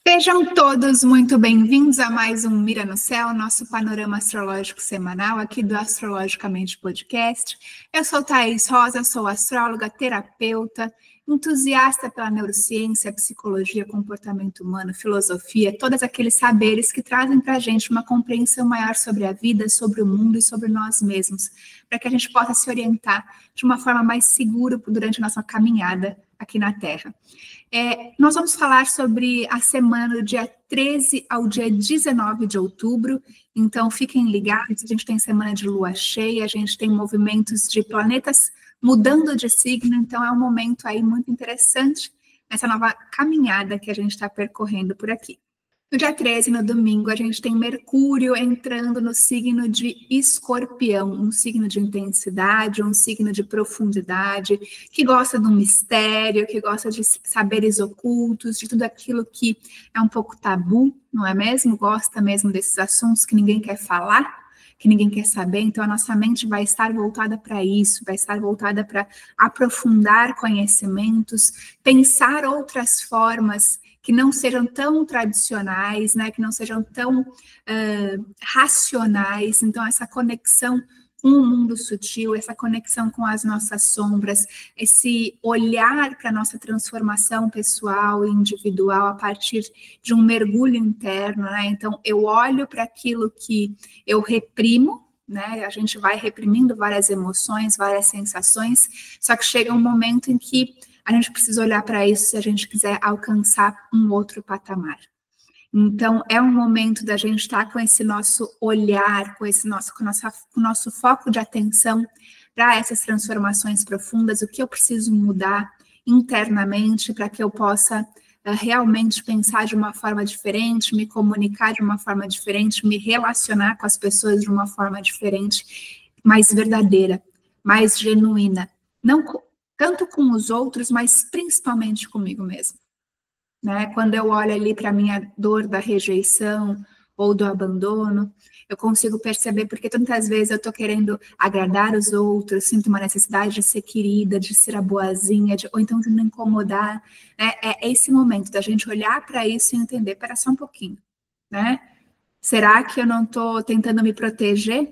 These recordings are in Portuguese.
Sejam todos muito bem-vindos a mais um Mira no Céu, nosso panorama astrológico semanal aqui do Astrologicamente Podcast. Eu sou Thaís Rosa, sou astróloga, terapeuta, entusiasta pela neurociência, psicologia, comportamento humano, filosofia, todos aqueles saberes que trazem para a gente uma compreensão maior sobre a vida, sobre o mundo e sobre nós mesmos, para que a gente possa se orientar de uma forma mais segura durante a nossa caminhada aqui na Terra. Nós vamos falar sobre a semana do dia 13 ao dia 19 de outubro, então fiquem ligados, a gente tem semana de lua cheia, a gente tem movimentos de planetas mudando de signo, então é um momento aí muito interessante nessa nova caminhada que a gente está percorrendo por aqui. No dia 13, no domingo, a gente tem Mercúrio entrando no signo de Escorpião, um signo de intensidade, um signo de profundidade, que gosta do mistério, que gosta de saberes ocultos, de tudo aquilo que é um pouco tabu, não é mesmo? Gosta mesmo desses assuntos que ninguém quer falar, que ninguém quer saber, então a nossa mente vai estar voltada para isso, vai estar voltada para aprofundar conhecimentos, pensar outras formas que não sejam tão tradicionais, né, que não sejam tão racionais. Então, essa conexão com o mundo sutil, essa conexão com as nossas sombras, esse olhar para a nossa transformação pessoal e individual a partir de um mergulho interno, né? Então, eu olho para aquilo que eu reprimo, né? A gente vai reprimindo várias emoções, várias sensações, só que chega um momento em que a gente precisa olhar para isso se a gente quiser alcançar um outro patamar. Então, é um momento da gente estar com esse nosso olhar, com o nosso foco de atenção para essas transformações profundas, o que eu preciso mudar internamente para que eu possa realmente pensar de uma forma diferente, me comunicar de uma forma diferente, me relacionar com as pessoas de uma forma diferente, mais verdadeira, mais genuína. Não tanto com os outros, mas principalmente comigo mesmo. Né? Quando eu olho ali para a minha dor da rejeição ou do abandono, eu consigo perceber porque tantas vezes eu estou querendo agradar os outros, sinto uma necessidade de ser querida, de ser a boazinha, ou então de não incomodar. Né? É esse momento da gente olhar para isso e entender, espera só um pouquinho, né? Será que eu não estou tentando me proteger?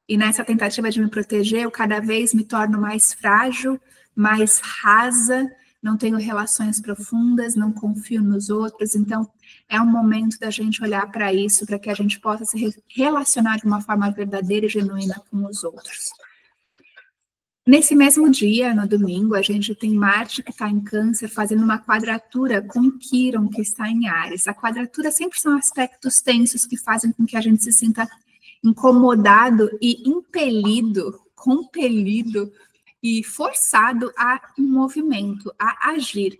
E nessa tentativa de me proteger, eu cada vez me torno mais frágil, mais rasa, não tenho relações profundas, não confio nos outros. Então, é um momento da gente olhar para isso, para que a gente possa se relacionar de uma forma verdadeira e genuína com os outros. Nesse mesmo dia, no domingo, a gente tem Marte que está em Câncer, fazendo uma quadratura com Quirón, que está em Áries. A quadratura sempre são aspectos tensos que fazem com que a gente se sinta incomodado e compelido e forçado a um movimento, a agir.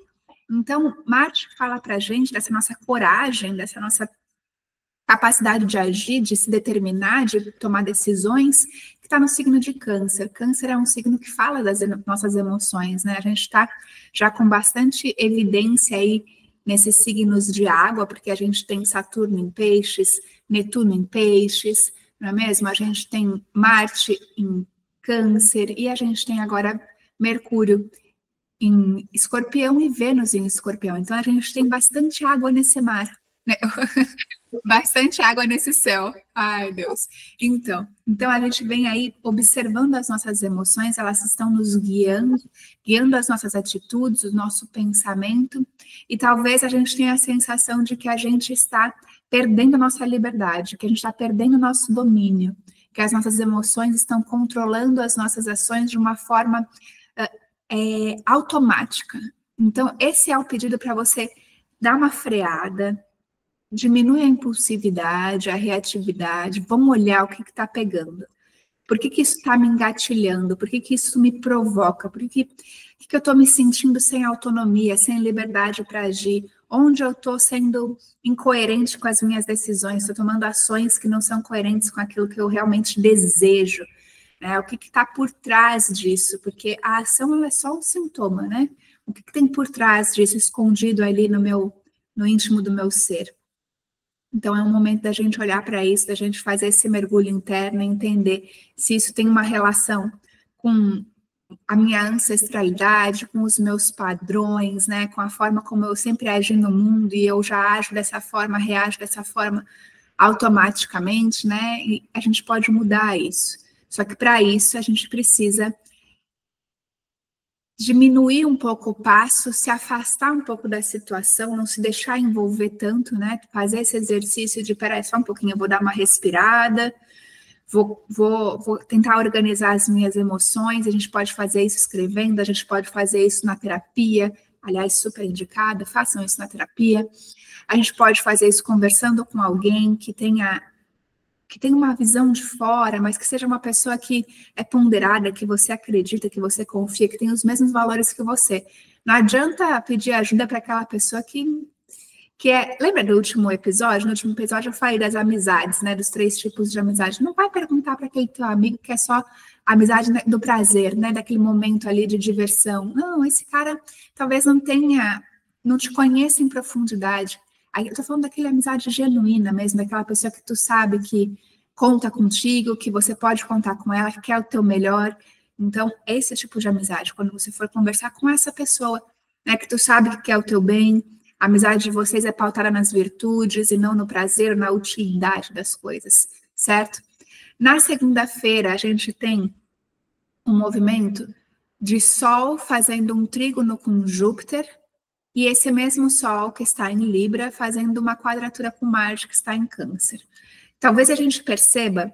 Então, Marte fala para a gente dessa nossa coragem, dessa nossa capacidade de agir, de se determinar, de tomar decisões, que está no signo de Câncer. Câncer é um signo que fala das nossas emoções, né? A gente está já com bastante evidência aí nesses signos de água, porque a gente tem Saturno em Peixes, Netuno em Peixes, não é mesmo? A gente tem Marte em Câncer e a gente tem agora Mercúrio em Escorpião e Vênus em Escorpião. Então a gente tem bastante água nesse mar, né? Bastante água nesse céu. Ai, Deus. Então a gente vem aí observando as nossas emoções, elas estão nos guiando as nossas atitudes, o nosso pensamento, e talvez a gente tenha a sensação de que a gente está perdendo a nossa liberdade, que a gente está perdendo o nosso domínio, que as nossas emoções estão controlando as nossas ações de uma forma automática. Então, esse é o pedido para você dar uma freada, diminui a impulsividade, a reatividade, vamos olhar o que está pegando. Por que isso está me engatilhando? Por que isso me provoca? Por que eu estou me sentindo sem autonomia, sem liberdade para agir? Onde eu estou sendo incoerente com as minhas decisões? Estou tomando ações que não são coerentes com aquilo que eu realmente desejo. Né? O que está por trás disso? Porque a ação ela é só um sintoma, né? O que tem por trás disso, escondido ali no íntimo do meu ser? Então, é um momento da gente olhar para isso, da gente fazer esse mergulho interno e entender se isso tem uma relação com a minha ancestralidade, com os meus padrões, né, com a forma como eu sempre agi no mundo e eu já ajo dessa forma, reajo dessa forma automaticamente, né, e a gente pode mudar isso. Só que para isso a gente precisa diminuir um pouco o passo, se afastar um pouco da situação, não se deixar envolver tanto, né, fazer esse exercício de, peraí, só um pouquinho, eu vou dar uma respirada, vou tentar organizar as minhas emoções. A gente pode fazer isso escrevendo, a gente pode fazer isso na terapia, aliás, super indicada, façam isso na terapia. A gente pode fazer isso conversando com alguém que tenha uma visão de fora, mas que seja uma pessoa que é ponderada, que você acredita, que você confia, que tem os mesmos valores que você. Não adianta pedir ajuda para aquela pessoa que é... Lembra do último episódio? No último episódio eu falei das amizades, né? Dos 3 tipos de amizade. Não vai perguntar para aquele teu amigo que é só amizade do prazer, né? Daquele momento ali de diversão. Não, esse cara talvez não te conheça em profundidade. Aí eu tô falando daquela amizade genuína mesmo, daquela pessoa que tu sabe que conta contigo, que você pode contar com ela, que quer o teu melhor. Então, esse tipo de amizade, quando você for conversar com essa pessoa, né? Que tu sabe que quer o teu bem, a amizade de vocês é pautada nas virtudes e não no prazer, na utilidade das coisas, certo? Na segunda-feira, a gente tem um movimento de Sol fazendo um trígono com Júpiter e esse mesmo Sol que está em Libra fazendo uma quadratura com Marte que está em Câncer. Talvez a gente perceba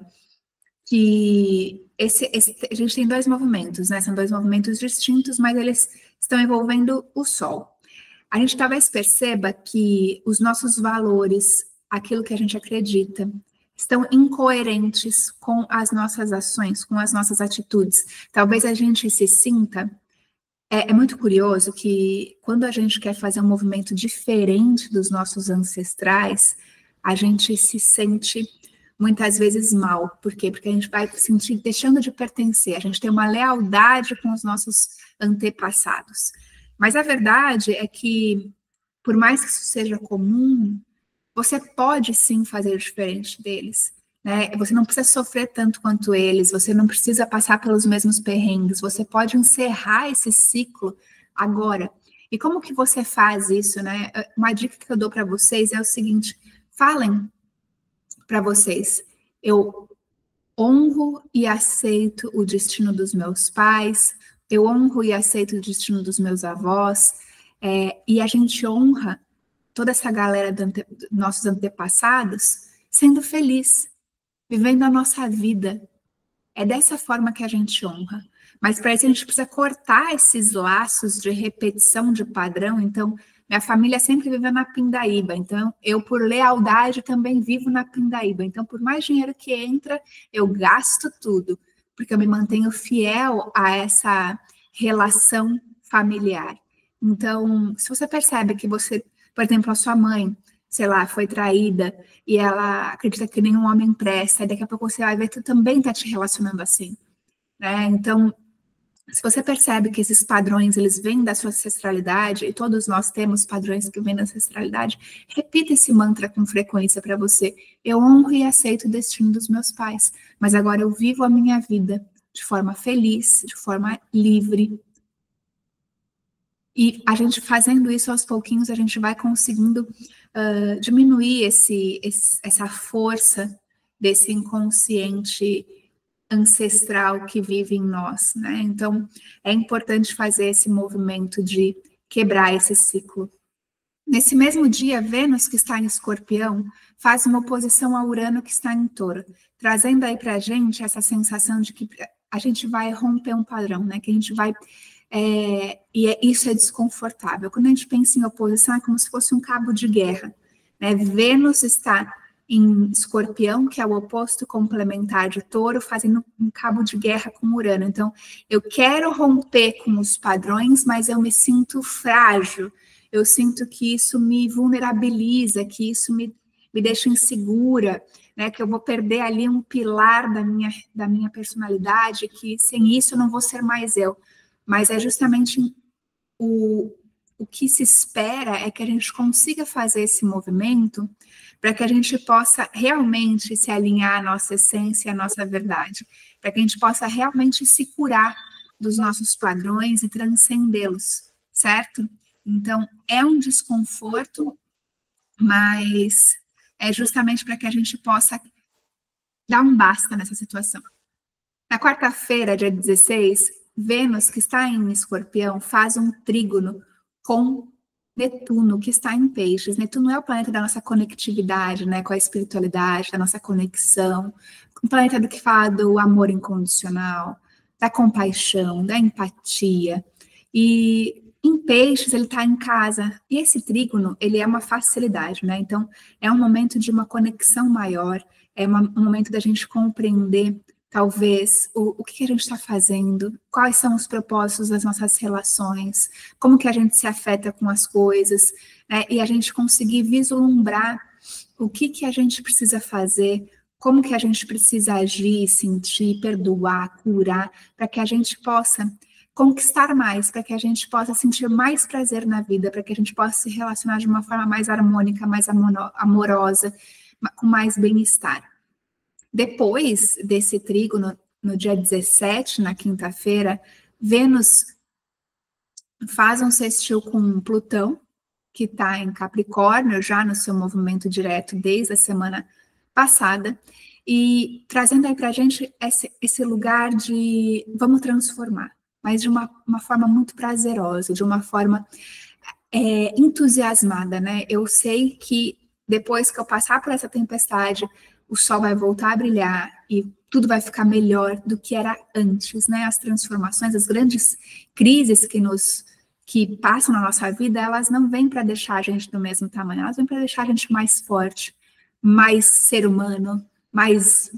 que a gente tem 2 movimentos, né? São 2 movimentos distintos, mas eles estão envolvendo o Sol. A gente talvez perceba que os nossos valores, aquilo que a gente acredita, estão incoerentes com as nossas ações, com as nossas atitudes. Talvez a gente se sinta... É muito curioso que quando a gente quer fazer um movimento diferente dos nossos ancestrais, a gente se sente muitas vezes mal. Por quê? Porque a gente vai se sentir deixando de pertencer, a gente tem uma lealdade com os nossos antepassados. Mas a verdade é que, por mais que isso seja comum, você pode sim fazer diferente deles, né? Você não precisa sofrer tanto quanto eles, você não precisa passar pelos mesmos perrengues, você pode encerrar esse ciclo agora. E como que você faz isso, né? Uma dica que eu dou para vocês é o seguinte: falem para vocês, eu honro e aceito o destino dos meus pais, eu honro e aceito o destino dos meus avós, e a gente honra toda essa galera dos nossos antepassados sendo feliz, vivendo a nossa vida. É dessa forma que a gente honra. Mas para isso a gente precisa cortar esses laços de repetição de padrão. Então, minha família sempre viveu na pindaíba. Então, eu, por lealdade, também vivo na pindaíba. Então, por mais dinheiro que entra, eu gasto tudo, porque eu me mantenho fiel a essa relação familiar. Então, se você percebe que você, por exemplo, a sua mãe, sei lá, foi traída e ela acredita que nenhum homem presta, e daqui a pouco você vai ver que tu também está te relacionando assim, né? Então, se você percebe que esses padrões, eles vêm da sua ancestralidade, e todos nós temos padrões que vêm da ancestralidade, repita esse mantra com frequência para você. Eu honro e aceito o destino dos meus pais, mas agora eu vivo a minha vida de forma feliz, de forma livre. E a gente fazendo isso aos pouquinhos, a gente vai conseguindo diminuir essa força desse inconsciente ancestral que vive em nós, né? Então, é importante fazer esse movimento de quebrar esse ciclo. Nesse mesmo dia, Vênus, que está em Escorpião, faz uma oposição a Urano, que está em Touro, trazendo aí para a gente essa sensação de que a gente vai romper um padrão, né? Que a gente vai... isso é desconfortável. Quando a gente pensa em oposição, é como se fosse um cabo de guerra, né? Vênus está em Escorpião, que é o oposto complementar de Touro, fazendo um cabo de guerra com Urano. Então, eu quero romper com os padrões, mas eu me sinto frágil, eu sinto que isso me vulnerabiliza, que isso me deixa insegura, né? Que eu vou perder ali um pilar da minha personalidade, que sem isso eu não vou ser mais eu. Mas é justamente o que se espera é que a gente consiga fazer esse movimento para que a gente possa realmente se alinhar à nossa essência, à nossa verdade, para que a gente possa realmente se curar dos nossos padrões e transcendê-los, certo? Então, é um desconforto, mas é justamente para que a gente possa dar um basta nessa situação. Na quarta-feira, dia 16, Vênus, que está em Escorpião, faz um trígono com Netuno, que está em Peixes. Netuno é o planeta da nossa conectividade, né, com a espiritualidade, da nossa conexão, o planeta do que fala do amor incondicional, da compaixão, da empatia. E em Peixes, ele está em casa. E esse trígono, ele é uma facilidade, né? Então, é um momento de uma conexão maior, é um momento da gente compreender, talvez, o que a gente está fazendo, quais são os propósitos das nossas relações, como que a gente se afeta com as coisas, né? E a gente conseguir vislumbrar o que a gente precisa fazer, como que a gente precisa agir, sentir, perdoar, curar, para que a gente possa conquistar mais, para que a gente possa sentir mais prazer na vida, para que a gente possa se relacionar de uma forma mais harmônica, mais amorosa, com mais bem-estar. Depois desse trígono, no dia 17, na quinta-feira, Vênus faz um sextil com Plutão, que está em Capricórnio, já no seu movimento direto desde a semana passada, e trazendo aí para a gente esse lugar de vamos transformar, mas de uma forma muito prazerosa, de uma forma entusiasmada, né? Eu sei que depois que eu passar por essa tempestade, o sol vai voltar a brilhar e tudo vai ficar melhor do que era antes, né? As transformações, as grandes crises que passam na nossa vida, elas não vêm para deixar a gente do mesmo tamanho, elas vêm para deixar a gente mais forte, mais ser humano, mais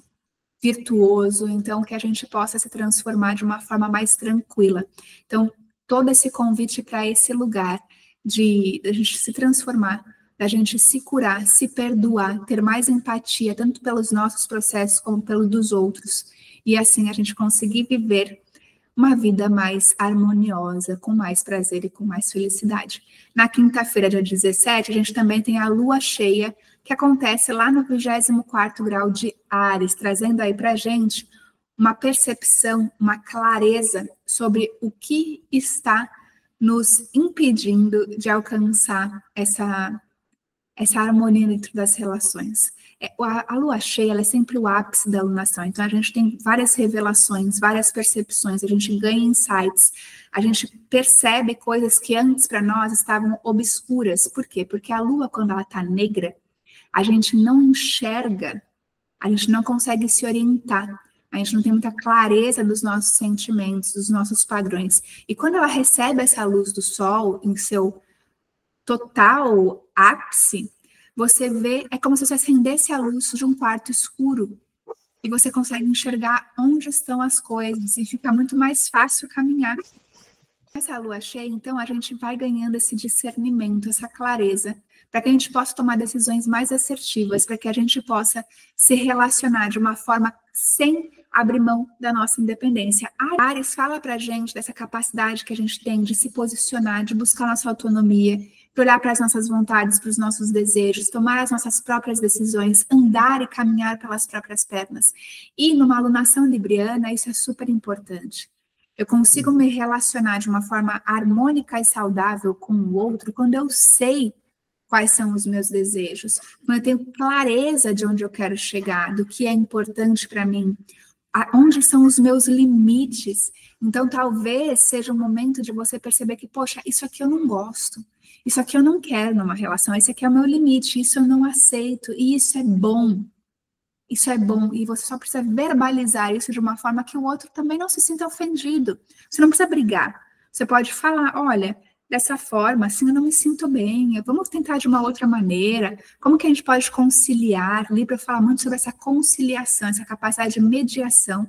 virtuoso, então que a gente possa se transformar de uma forma mais tranquila. Então, todo esse convite para esse lugar de a gente se transformar, da gente se curar, se perdoar, ter mais empatia, tanto pelos nossos processos como pelo dos outros, e assim a gente conseguir viver uma vida mais harmoniosa, com mais prazer e com mais felicidade. Na quinta-feira, dia 17, a gente também tem a lua cheia, que acontece lá no 24º grau de Áries, trazendo aí para a gente uma percepção, uma clareza sobre o que está nos impedindo de alcançar essa harmonia dentro das relações. A lua cheia, ela é sempre o ápice da alunação, então a gente tem várias revelações, várias percepções, a gente ganha insights, a gente percebe coisas que antes para nós estavam obscuras. Por quê? Porque a lua, quando ela está negra, a gente não enxerga, a gente não consegue se orientar, a gente não tem muita clareza dos nossos sentimentos, dos nossos padrões. E quando ela recebe essa luz do sol em seu total ápice, você vê, é como se você acendesse a luz de um quarto escuro e você consegue enxergar onde estão as coisas e fica muito mais fácil caminhar. Essa lua cheia, então, a gente vai ganhando esse discernimento, essa clareza, para que a gente possa tomar decisões mais assertivas, para que a gente possa se relacionar de uma forma sem abrir mão da nossa independência. A Áries fala para a gente dessa capacidade que a gente tem de se posicionar, de buscar nossa autonomia, de olhar para as nossas vontades, para os nossos desejos, tomar as nossas próprias decisões, andar e caminhar pelas próprias pernas. E numa alunação libriana, isso é super importante. Eu consigo me relacionar de uma forma harmônica e saudável com o outro quando eu sei quais são os meus desejos, quando eu tenho clareza de onde eu quero chegar, do que é importante para mim, onde são os meus limites. Então, talvez seja um momento de você perceber que, poxa, isso aqui eu não gosto, isso aqui eu não quero numa relação, esse aqui é o meu limite, isso eu não aceito, e isso é bom. Isso é bom, e você só precisa verbalizar isso de uma forma que o outro também não se sinta ofendido. Você não precisa brigar. Você pode falar, olha, dessa forma, assim eu não me sinto bem, vamos tentar de uma outra maneira. Como que a gente pode conciliar? Libra fala muito sobre essa conciliação, essa capacidade de mediação,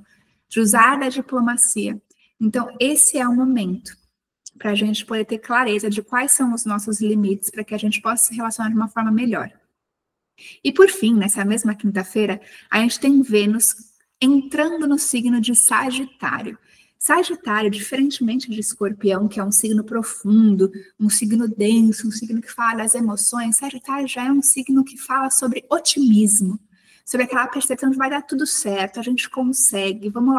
de usar da diplomacia. Então, esse é o momento para a gente poder ter clareza de quais são os nossos limites, para que a gente possa se relacionar de uma forma melhor. E por fim, nessa mesma quinta-feira, a gente tem Vênus entrando no signo de Sagitário. Sagitário, diferentemente de Escorpião, que é um signo profundo, um signo denso, um signo que fala das emoções, Sagitário já é um signo que fala sobre otimismo, sobre aquela percepção de vai dar tudo certo, a gente consegue, vamos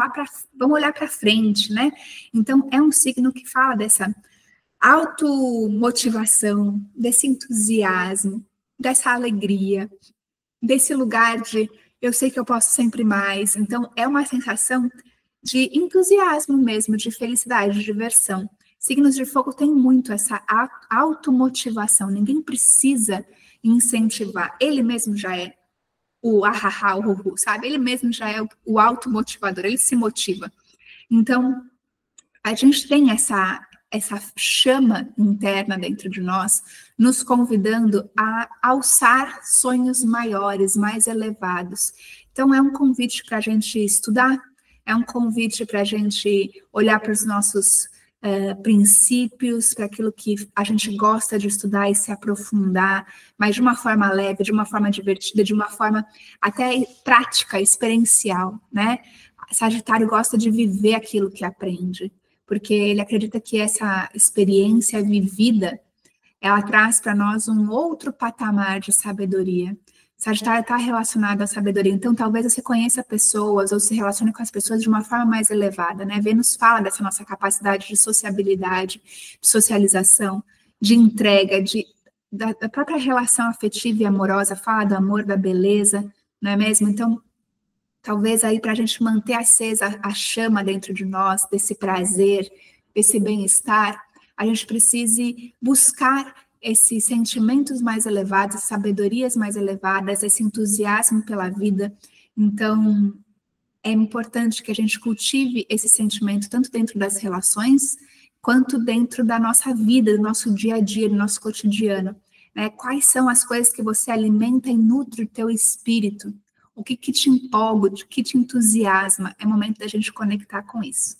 olhar para frente, né? Então, é um signo que fala dessa automotivação, desse entusiasmo, dessa alegria, desse lugar de eu sei que eu posso sempre mais. Então, é uma sensação de entusiasmo mesmo, de felicidade, de diversão. Signos de fogo têm muito essa automotivação, ninguém precisa incentivar, ele mesmo já é o ahahá, o ruhu, sabe? Ele mesmo já é o automotivador, ele se motiva. Então, a gente tem essa chama interna dentro de nós, nos convidando a alçar sonhos maiores, mais elevados. Então, é um convite para a gente estudar, é um convite para a gente olhar para os nossos princípios, para aquilo que a gente gosta de estudar e se aprofundar, mas de uma forma leve, de uma forma divertida, de uma forma até prática, experiencial, né? Sagitário gosta de viver aquilo que aprende, porque ele acredita que essa experiência vivida, ela traz para nós um outro patamar de sabedoria. Sagitário está relacionado à sabedoria, então talvez você conheça pessoas ou se relacione com as pessoas de uma forma mais elevada, né? Vênus fala dessa nossa capacidade de sociabilidade, de socialização, de entrega, da própria relação afetiva e amorosa, fala do amor, da beleza, não é mesmo? Então, talvez aí para a gente manter acesa a chama dentro de nós, desse prazer, desse bem-estar, a gente precise buscar esses sentimentos mais elevados, sabedorias mais elevadas, esse entusiasmo pela vida. Então, é importante que a gente cultive esse sentimento tanto dentro das relações, quanto dentro da nossa vida, do nosso dia a dia, do nosso cotidiano. Né? Quais são as coisas que você alimenta e nutre o teu espírito? O que te empolga, o que te entusiasma? É momento da gente conectar com isso.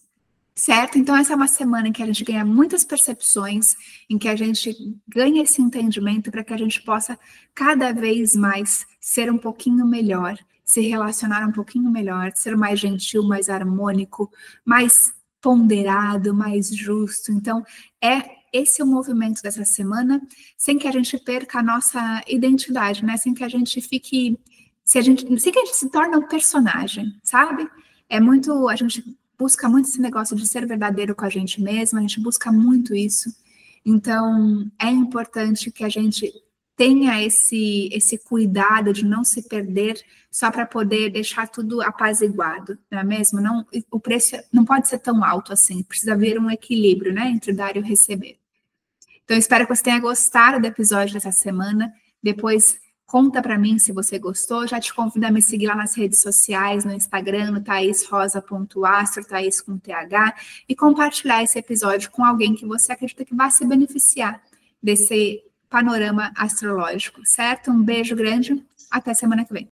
Certo? Então, essa é uma semana em que a gente ganha muitas percepções, em que a gente ganha esse entendimento para que a gente possa cada vez mais ser um pouquinho melhor, se relacionar um pouquinho melhor, ser mais gentil, mais harmônico, mais ponderado, mais justo. Então, esse é o movimento dessa semana, sem que a gente perca a nossa identidade, né? Sem que a gente fique... sem que a gente se torne um personagem, sabe? A gente busca muito esse negócio de ser verdadeiro com a gente mesma, a gente busca muito isso. Então, é importante que a gente tenha esse cuidado de não se perder só para poder deixar tudo apaziguado, não é mesmo? Não, o preço não pode ser tão alto assim, precisa haver um equilíbrio, né, entre dar e o receber. Então, espero que você tenha gostado do episódio dessa semana. Depois, conta para mim se você gostou. Já te convido a me seguir lá nas redes sociais, no Instagram, no thaisrosa.astro, Thaís com TH, e compartilhar esse episódio com alguém que você acredita que vai se beneficiar desse panorama astrológico, certo? Um beijo grande, até semana que vem.